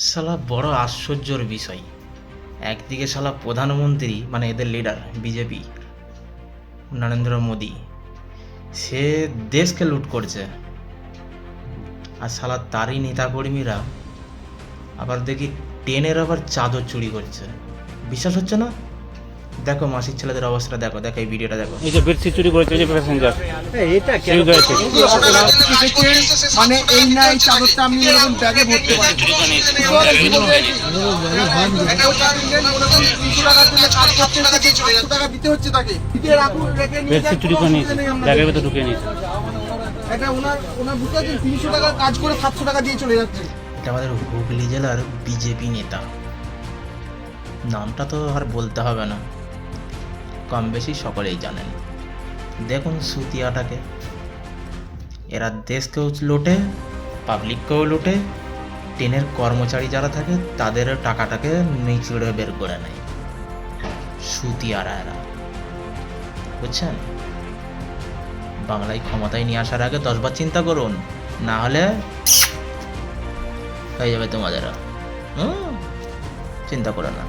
শালা বড় আশ্চর্যের বিষয়। একদিকে শালা প্রধানমন্ত্রী মানে এদের লিডার বিজেপি নরেন্দ্র মোদি, সে দেশকে লুট করছে, আর শালা তারই নেতাকর্মীরা আবার দেখি ট্রেনের আবার চাদর চুরি করছে। বিশ্বাস হচ্ছে না? দেখো মাসির ছেলেদের অবস্থা, দেখো দেখো এই ভিডিওটা দেখো। এই যে বেডশিট চুরি করেছে এই যে প্যাসেঞ্জার এটা কেন ঠিক আছে। মানে এই না এই চাদরটা আমি এরকম ব্যাগে ভরতে পারি। টাকা দিতে হচ্ছে তাকে, বেডশিট চুরি করে নিয়েছে, ব্যাগের ভেতর ঢুকিয়ে নিয়েছে। এটা ওনার বুঝতে পারছেন 300 টাকা কাজ করে 700 টাকা দিয়ে চলে যাচ্ছে। এটা আমাদের হুগলি জেলার বিজেপি নেতা, নামটা তো আর বলতে হবে না, কম বেশি সকলেই জানেন। দেখুন সুতিয়াটাকে, এরা দেশকেও লোটে, পাবলিককেও লোটে, ট্রেনের কর্মচারী যারা থাকে তাদের টাকাটাকে নিচুড়ে বের করে নেয়। সুতিয়ারা এরা, বুঝছেন? বাংলায় ক্ষমতায় নিয়ে আসার আগে 10 বার চিন্তা করুন, না হলে হয়ে যাবে তোমাদেরও। চিন্তা করে না।